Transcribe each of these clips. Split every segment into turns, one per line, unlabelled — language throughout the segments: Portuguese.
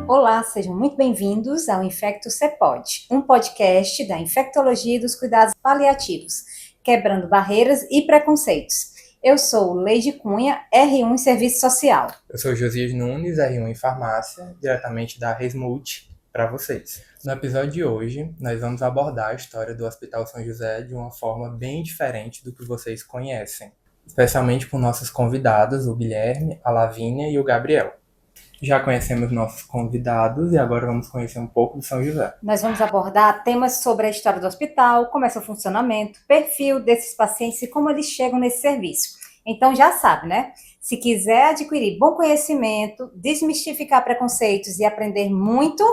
Olá, sejam muito bem-vindos ao Infecto Cepod, um podcast da infectologia e dos cuidados paliativos, quebrando barreiras e preconceitos. Eu sou Leide Cunha, R1 em Serviço Social.
Eu sou Josias Nunes, R1 em Farmácia, diretamente da Resmult para vocês. No episódio de hoje, nós vamos abordar a história do Hospital São José de uma forma bem diferente do que vocês conhecem, especialmente com nossos convidados, o Guilherme, a Lavínia e o Gabriel. Já conhecemos nossos convidados e agora vamos conhecer um pouco do São José.
Nós vamos abordar temas sobre a história do hospital, como é seu funcionamento, perfil desses pacientes e como eles chegam nesse serviço. Então já sabe, né? Se quiser adquirir bom conhecimento, desmistificar preconceitos e aprender muito,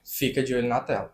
fica de olho na tela.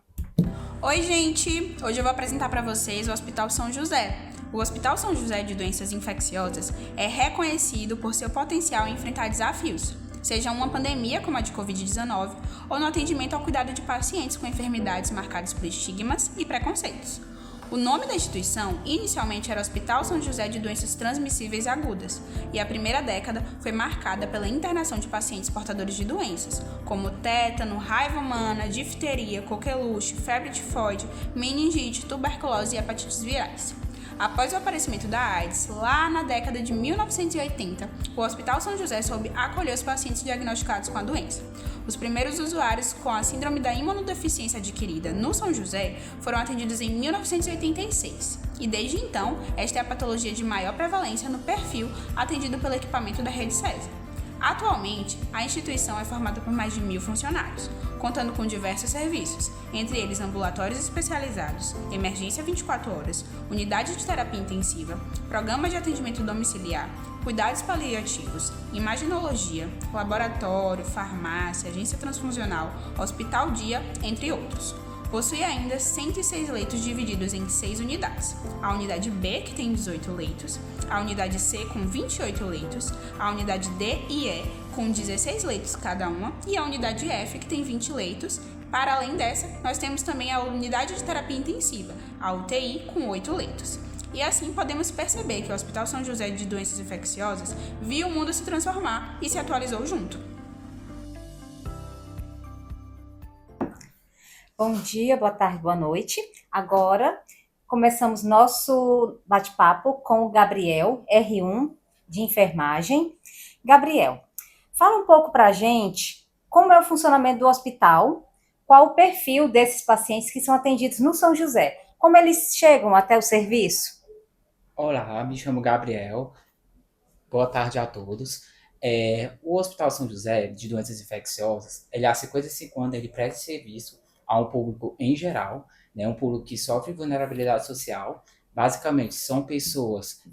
Oi, gente! Hoje eu vou apresentar para vocês o Hospital São José. O Hospital São José de Doenças Infecciosas é reconhecido por seu potencial em enfrentar desafios, seja uma pandemia como a de Covid-19 ou no atendimento ao cuidado de pacientes com enfermidades marcadas por estigmas e preconceitos. O nome da instituição inicialmente era Hospital São José de Doenças Transmissíveis Agudas, e a primeira década foi marcada pela internação de pacientes portadores de doenças, como tétano, raiva humana, difteria, coqueluche, febre tifoide, meningite, tuberculose e hepatites virais. Após o aparecimento da AIDS, lá na década de 1980, o Hospital São José soube acolher os pacientes diagnosticados com a doença. Os primeiros usuários com a síndrome da imunodeficiência adquirida no São José foram atendidos em 1986, e desde então, esta é a patologia de maior prevalência no perfil atendido pelo equipamento da Rede César. Atualmente, a instituição é formada por mais de 1.000 funcionários, contando com diversos serviços, entre eles ambulatórios especializados, emergência 24 horas, unidade de terapia intensiva, programa de atendimento domiciliar, cuidados paliativos, imaginologia, laboratório, farmácia, agência transfusional, hospital dia, entre outros. Possui ainda 106 leitos divididos em 6 unidades. A unidade B, que tem 18 leitos, a unidade C, com 28 leitos, a unidade D e E, com 16 leitos cada uma, e a unidade F, que tem 20 leitos. Para além dessa, nós temos também a unidade de terapia intensiva, a UTI, com 8 leitos. E assim podemos perceber que o Hospital São José de Doenças Infecciosas viu o mundo se transformar e se atualizou junto.
bom dia, boa tarde, boa noite. Agora, começamos nosso bate-papo com o Gabriel, R1 de enfermagem. Gabriel, fala um pouco para a gente como é o funcionamento do hospital, qual o perfil desses pacientes que são atendidos no São José, como eles chegam até o serviço?
Olá, me chamo Gabriel. Boa tarde a todos. O Hospital São José de Doenças Infecciosas, ele há 55 anos ele presta serviço a um público em geral, né, um público que sofre vulnerabilidade social. Basicamente, são pessoas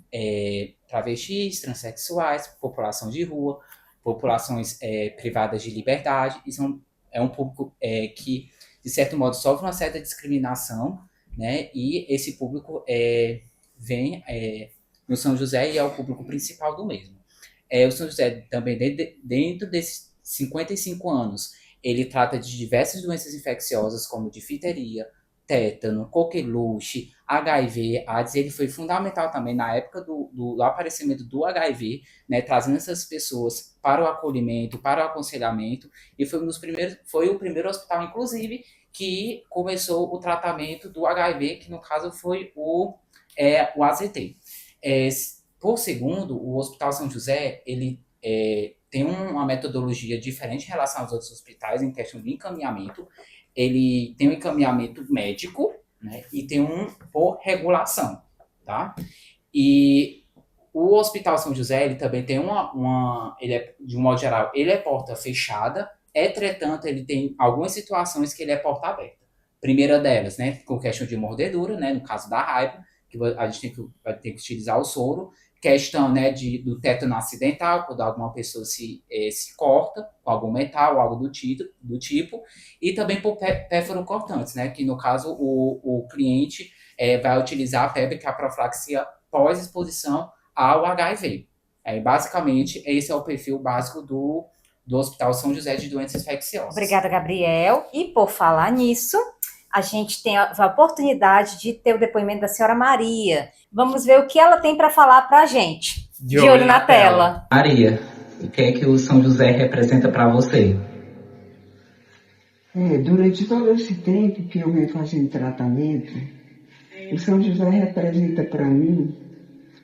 travestis, transexuais, população de rua, populações privadas de liberdade, e é um público que, de certo modo, sofre uma certa discriminação, né, e esse público vem no São José e é o público principal do mesmo. O São José também, dentro desses 55 anos, ele trata de diversas doenças infecciosas, como difteria, tétano, coqueluche, HIV, AIDS. Ele foi fundamental também na época do aparecimento do HIV, né, trazendo essas pessoas para o acolhimento, para o aconselhamento, e foi o primeiro hospital, inclusive, que começou o tratamento do HIV, que no caso foi o AZT. Por segundo, o Hospital São José, ele tem uma metodologia diferente em relação aos outros hospitais em questão de encaminhamento. Ele tem um encaminhamento médico, né, e tem um por regulação, tá? E o Hospital São José, ele também tem ele é, de um modo geral, ele é porta fechada, entretanto, ele tem algumas situações que ele é porta aberta. Primeira delas, né, com questão de mordedura, né, no caso da raiva, que a gente vai ter que utilizar o soro. Questão, né, do tétano acidental, quando alguma pessoa se corta com algum metal, algo do tipo, e também por pérfuro-cortantes, né, que no caso o cliente vai utilizar a PEP, que é a profilaxia pós-exposição ao HIV. Basicamente, esse é o perfil básico do Hospital São José de Doenças Infecciosas.
Obrigada, Gabriel. E por falar nisso, a gente tem a oportunidade de ter o depoimento da senhora Maria. Vamos ver o que ela tem para falar para a gente. De olho na tela.
Maria, o que é que o São José representa para você? Durante todo esse tempo que eu venho fazendo tratamento, o São José representa para mim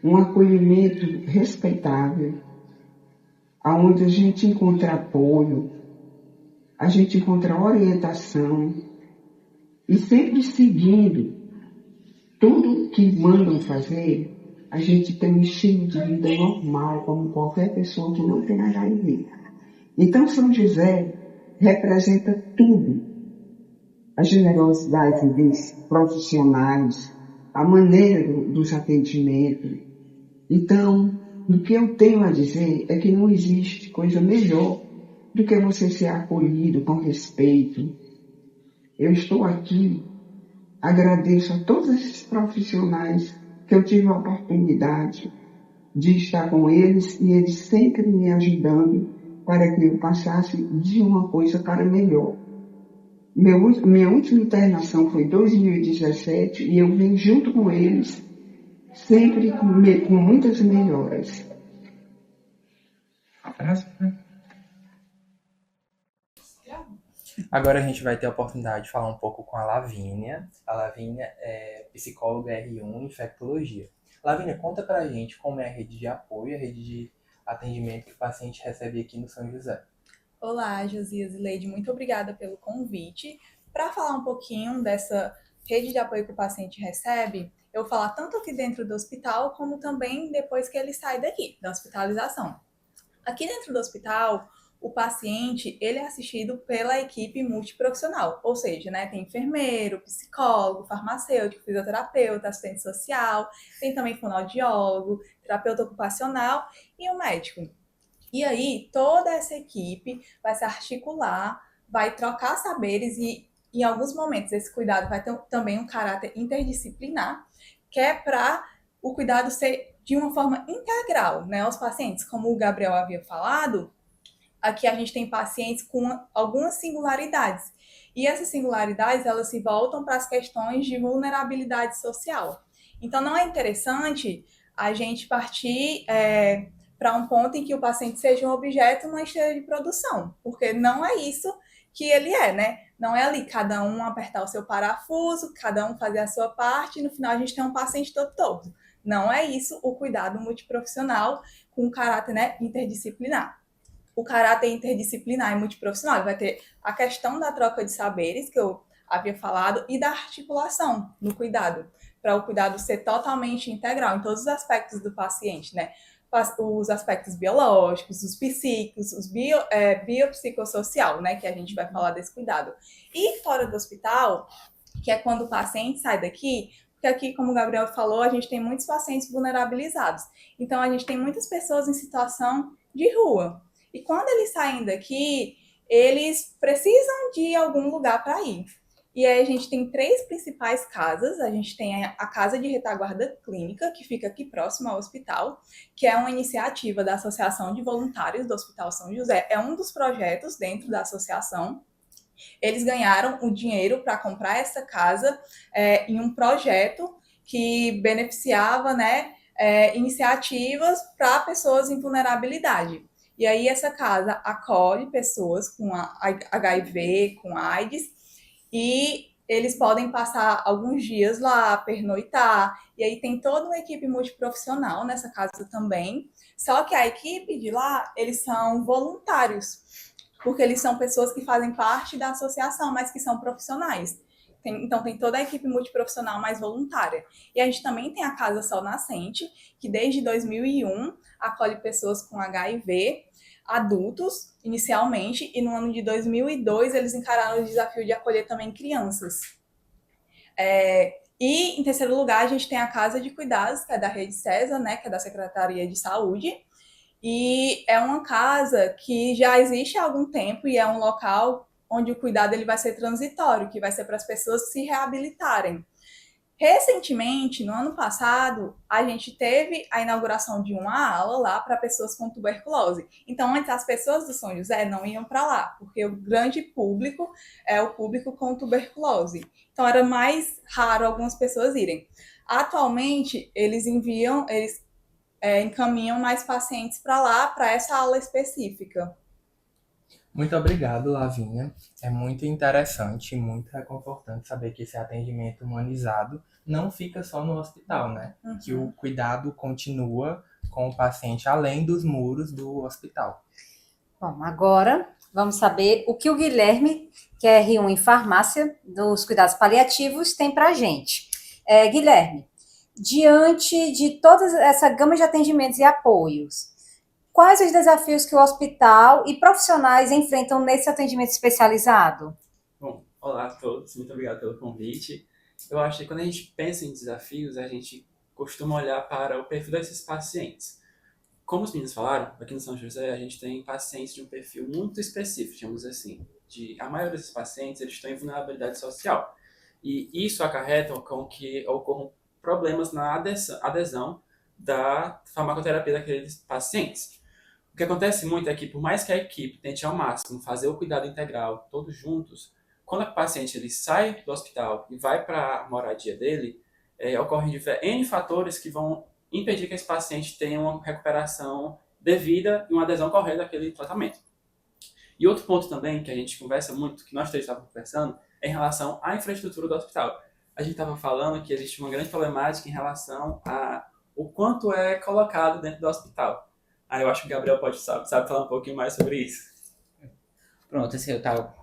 um acolhimento respeitável, onde a gente encontra apoio, a gente encontra orientação e sempre seguindo tudo que mandam fazer, a gente tem um estilo de vida normal, como qualquer pessoa que não tem HIV. Então, São José representa tudo. A generosidade dos profissionais, a maneira dos atendimentos. Então, o que eu tenho a dizer é que não existe coisa melhor do que você ser acolhido com respeito. Eu estou aqui, agradeço a todos esses profissionais que eu tive a oportunidade de estar com eles e eles sempre me ajudando para que eu passasse de uma coisa para melhor. Minha última internação foi em 2017 e eu vim junto com eles, sempre com muitas melhoras.
Agora a gente vai ter a oportunidade de falar um pouco com a Lavínia. A Lavínia é psicóloga R1 em infectologia. Lavínia, conta pra gente como é a rede de apoio, a rede de atendimento que o paciente recebe aqui no São José.
Olá, Josias e Leide, muito obrigada pelo convite. Para falar um pouquinho dessa rede de apoio que o paciente recebe, eu vou falar tanto aqui dentro do hospital, como também depois que ele sai daqui, da hospitalização. Aqui dentro do hospital, o paciente ele é assistido pela equipe multiprofissional, ou seja, né, tem enfermeiro, psicólogo, farmacêutico, fisioterapeuta, assistente social, tem também fonoaudiólogo, terapeuta ocupacional e um médico. E aí, toda essa equipe vai se articular, vai trocar saberes e, em alguns momentos, esse cuidado vai ter também um caráter interdisciplinar, que é para o cuidado ser de uma forma integral, né, aos pacientes. Como o Gabriel havia falado, aqui a gente tem pacientes com algumas singularidades. E essas singularidades, elas se voltam para as questões de vulnerabilidade social. Então, não é interessante a gente partir para um ponto em que o paciente seja um objeto numa esteira de produção, porque não é isso que ele é, né? Não é ali cada um apertar o seu parafuso, cada um fazer a sua parte, e no final a gente tem um paciente todo torto. Não é isso o cuidado multiprofissional com caráter, né, interdisciplinar. O caráter interdisciplinar e multiprofissional vai ter a questão da troca de saberes, que eu havia falado, e da articulação no cuidado, para o cuidado ser totalmente integral em todos os aspectos do paciente, né? Os aspectos biológicos, os psíquicos, os biopsicossocial, né, que a gente vai falar desse cuidado. E fora do hospital, que é quando o paciente sai daqui, porque aqui, como o Gabriel falou, a gente tem muitos pacientes vulnerabilizados. Então, a gente tem muitas pessoas em situação de rua. E quando eles saem daqui, eles precisam de algum lugar para ir. E aí a gente tem 3 principais casas. A gente tem a Casa de Retaguarda Clínica, que fica aqui próximo ao hospital, que é uma iniciativa da Associação de Voluntários do Hospital São José. É um dos projetos dentro da associação. Eles ganharam o dinheiro para comprar essa casa em um projeto que beneficiava, né, iniciativas para pessoas em vulnerabilidade. E aí essa casa acolhe pessoas com HIV, com AIDS, e eles podem passar alguns dias lá, pernoitar, e aí tem toda uma equipe multiprofissional nessa casa também. Só que a equipe de lá, eles são voluntários, porque eles são pessoas que fazem parte da associação, mas que são profissionais. Então, tem toda a equipe multiprofissional mais voluntária. E a gente também tem a Casa Sol Nascente, que desde 2001 acolhe pessoas com HIV, adultos, inicialmente, e no ano de 2002 eles encararam o desafio de acolher também crianças. E, em terceiro lugar, a gente tem a Casa de Cuidados, que é da Rede César, né, que é da Secretaria de Saúde, e é uma casa que já existe há algum tempo e é um local onde o cuidado ele vai ser transitório, que vai ser para as pessoas se reabilitarem. Recentemente, no ano passado, a gente teve a inauguração de uma ala lá para pessoas com tuberculose. Então, antes as pessoas do São José não iam para lá, porque o grande público é o público com tuberculose. Então, era mais raro algumas pessoas irem. Atualmente, eles encaminham mais pacientes para lá, para essa ala específica.
Muito obrigado, Lavínia. É muito interessante e muito reconfortante saber que esse atendimento humanizado não fica só no hospital, né? Que o cuidado continua com o paciente além dos muros do hospital.
Bom, agora vamos saber o que o Guilherme, que é R1 em farmácia dos cuidados paliativos, tem para a gente. Guilherme, diante de toda essa gama de atendimentos e apoios, quais os desafios que o hospital e profissionais enfrentam nesse atendimento especializado?
Bom, olá a todos, muito obrigado pelo convite. Eu acho que quando a gente pensa em desafios, a gente costuma olhar para o perfil desses pacientes. Como os meninos falaram, aqui no São José a gente tem pacientes de um perfil muito específico, digamos assim. A maioria desses pacientes eles estão em vulnerabilidade social. E isso acarreta com que ocorram problemas na adesão da farmacoterapia daqueles pacientes. O que acontece muito é que, por mais que a equipe tente ao máximo fazer o cuidado integral, todos juntos, quando o paciente ele sai do hospital e vai para a moradia dele, ocorrem N fatores que vão impedir que esse paciente tenha uma recuperação devida e uma adesão correta àquele tratamento. E outro ponto também que a gente conversa muito, que nós três estávamos conversando, é em relação à infraestrutura do hospital. A gente estava falando que existe uma grande problemática em relação a o quanto é colocado dentro do hospital. Eu acho que o Gabriel sabe falar um pouquinho mais sobre isso.
Pronto,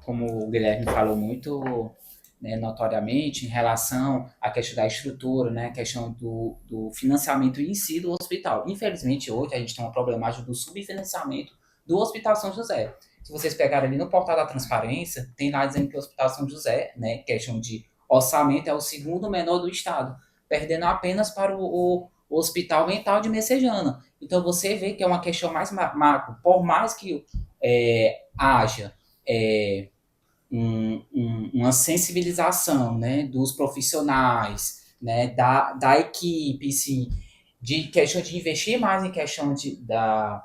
como o Guilherme falou muito, né, notoriamente, em relação à questão da estrutura, né, a questão do financiamento em si do hospital. Infelizmente, hoje a gente tem uma problemática do subfinanciamento do Hospital São José. Se vocês pegarem ali no portal da transparência, tem lá dizendo que o Hospital São José, né, questão de orçamento, é o segundo menor do estado, perdendo apenas para o Hospital Mental de Messejana. Então você vê que é uma questão mais macro, por mais que haja uma sensibilização, né, dos profissionais, né, da equipe, sim, de questão de investir mais em questão da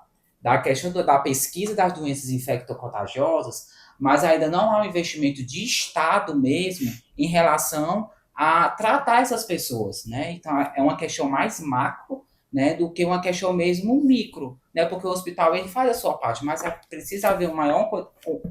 pesquisa das doenças infectocontagiosas, mas ainda não há um investimento de Estado mesmo em relação a tratar essas pessoas, né? Então é uma questão mais macro, né, do que uma questão mesmo micro, né? Porque o hospital ele faz a sua parte, mas precisa haver uma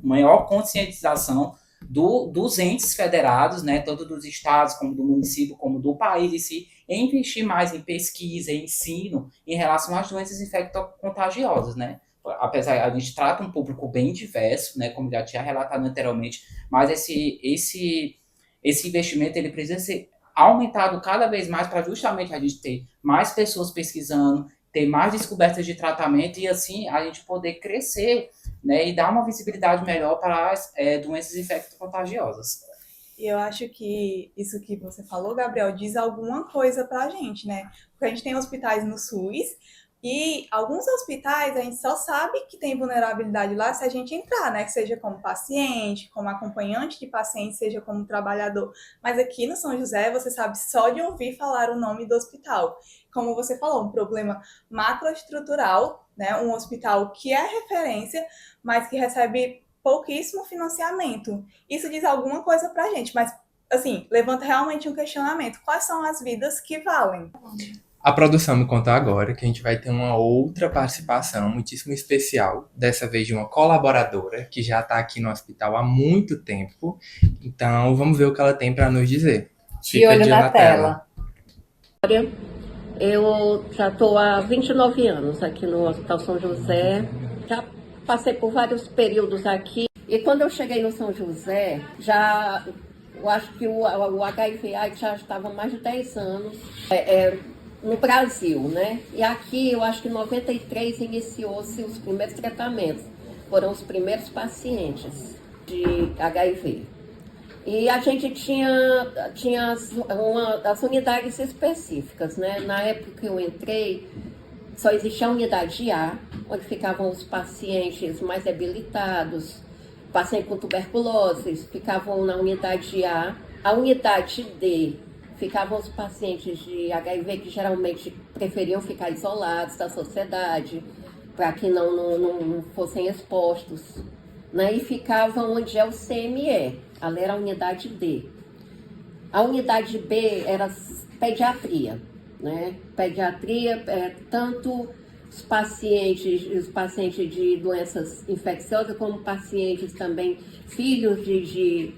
maior conscientização dos entes federados, né, tanto dos estados como do município, como do país em si, em investir mais em pesquisa, em ensino em relação às doenças infectocontagiosas, né? Apesar a gente trata um público bem diverso, né, como já tinha relatado anteriormente, mas esse investimento ele precisa ser aumentado cada vez mais para justamente a gente ter mais pessoas pesquisando, ter mais descobertas de tratamento e assim a gente poder crescer, né, e dar uma visibilidade melhor para as doenças infecto-contagiosas.
E eu acho que isso que você falou, Gabriel, diz alguma coisa para a gente, né? Porque a gente tem hospitais no SUS e alguns hospitais a gente só sabe que tem vulnerabilidade lá se a gente entrar, né? Que seja como paciente, como acompanhante de paciente, seja como trabalhador. Mas aqui no São José, você sabe só de ouvir falar o nome do hospital. Como você falou, um problema macroestrutural, né? Um hospital que é referência, mas que recebe pouquíssimo financiamento. Isso diz alguma coisa pra gente, mas, assim, levanta realmente um questionamento. Quais são as vidas que valem?
A produção me conta agora que a gente vai ter uma outra participação muitíssimo especial, dessa vez de uma colaboradora que já está aqui no hospital há muito tempo. Então, vamos ver o que ela tem para nos dizer.
De olho na tela.
Eu já estou há 29 anos aqui no Hospital São José. Já passei por vários períodos aqui. E quando eu cheguei no São José, eu acho que o HIV/AIDS já estava há mais de 10 anos no Brasil, né? E aqui, eu acho que em 93 iniciou-se os primeiros tratamentos. Foram os primeiros pacientes de HIV. E a gente tinha as unidades específicas, né? Na época que eu entrei, só existia a unidade A, onde ficavam os pacientes mais debilitados, pacientes com tuberculose, ficavam na unidade A. A unidade D, ficavam os pacientes de HIV que geralmente preferiam ficar isolados da sociedade, para que não fossem expostos, né? E ficavam onde é o CME, ali era a unidade D. A unidade B era pediatria, né? Pediatria, tanto os pacientes de doenças infecciosas, como pacientes também, filhos de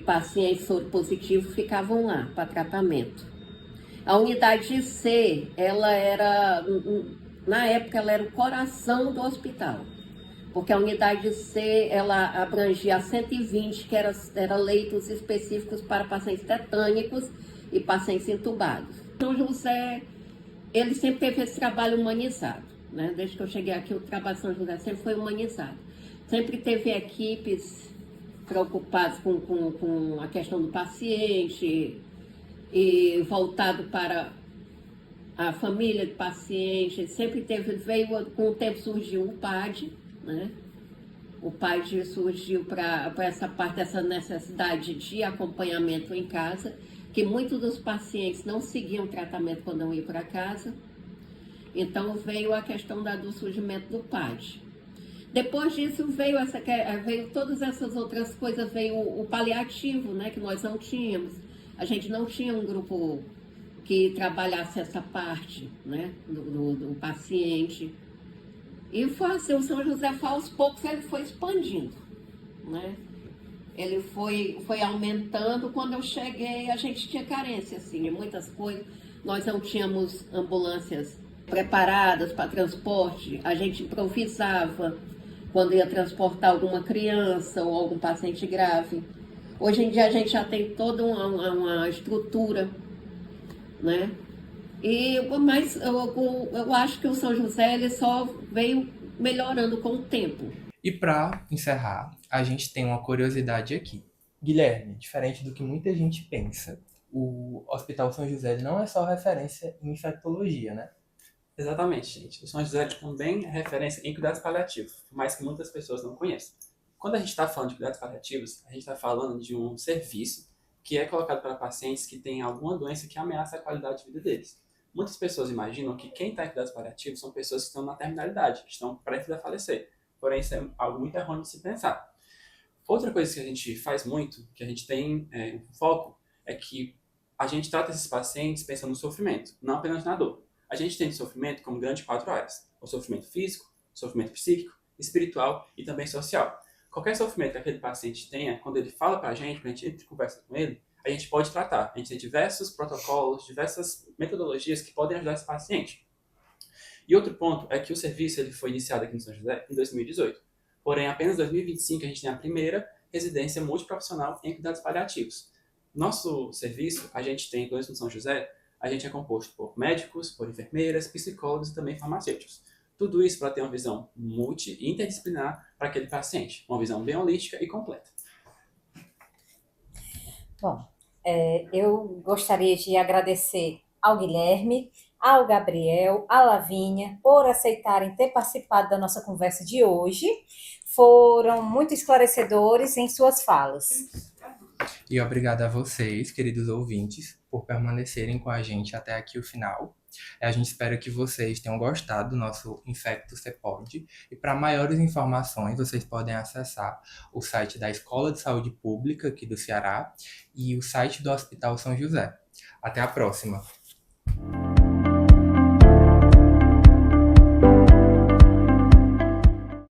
pacientes soropositivos, ficavam lá para tratamento. A unidade C, ela era, na época, ela era o coração do hospital, porque a unidade C, ela abrangia 120, que era leitos específicos para pacientes tetânicos e pacientes entubados. São José, ele sempre teve esse trabalho humanizado, né? Desde que eu cheguei aqui, o trabalho de São José sempre foi humanizado. Sempre teve equipes preocupadas com a questão do paciente e voltado para a família do paciente. Sempre veio, com o tempo surgiu o PAD, né? O PAD surgiu para essa parte dessa necessidade de acompanhamento em casa, que muitos dos pacientes não seguiam tratamento quando iam para casa. Então veio a questão do surgimento do PAD. Depois disso veio todas essas outras coisas, veio o paliativo, né, que nós não tínhamos. A gente não tinha um grupo que trabalhasse essa parte, né, do paciente. E foi assim, o São José, aos poucos, ele foi expandindo, né? Ele foi aumentando. Quando eu cheguei, a gente tinha carência, assim, de muitas coisas. Nós não tínhamos ambulâncias preparadas para transporte, a gente improvisava quando ia transportar alguma criança ou algum paciente grave. Hoje em dia a gente já tem toda uma estrutura, né? Mas eu acho que o São José ele só veio melhorando com o tempo.
E para encerrar, a gente tem uma curiosidade aqui. Guilherme, diferente do que muita gente pensa, o Hospital São José não é só referência em infectologia, né?
Exatamente, gente. O São José também é referência em cuidados paliativos, por mais que muitas pessoas não conheçam. Quando a gente está falando de cuidados paliativos, a gente está falando de um serviço que é colocado para pacientes que têm alguma doença que ameaça a qualidade de vida deles. Muitas pessoas imaginam que quem está em cuidados paliativos são pessoas que estão na terminalidade, que estão prestes a falecer. Porém, isso é algo muito errôneo de se pensar. Outra coisa que a gente faz muito, que a gente tem um foco, é que a gente trata esses pacientes pensando no sofrimento, não apenas na dor. A gente tem sofrimento como grandes 4 áreas: o sofrimento físico, o sofrimento psíquico, espiritual e também social. Qualquer sofrimento que aquele paciente tenha, quando ele fala pra gente, quando a gente conversa com ele, a gente pode tratar. A gente tem diversos protocolos, diversas metodologias que podem ajudar esse paciente. E outro ponto é que o serviço ele foi iniciado aqui no São José em 2018. Porém, apenas em 2025 a gente tem a primeira residência multiprofissional em cuidados paliativos. Nosso serviço, a gente tem dois no São José, a gente é composto por médicos, por enfermeiras, psicólogos e também farmacêuticos. Tudo isso para ter uma visão multi e interdisciplinar para aquele paciente, uma visão bem holística e completa.
Bom, eu gostaria de agradecer ao Guilherme, ao Gabriel, à Lavínia, por aceitarem ter participado da nossa conversa de hoje. Foram muito esclarecedores em suas falas.
E obrigado a vocês, queridos ouvintes, por permanecerem com a gente até aqui o final. A gente espera que vocês tenham gostado do nosso Infecto Cepod. E para maiores informações, vocês podem acessar o site da Escola de Saúde Pública aqui do Ceará e o site do Hospital São José. Até a próxima!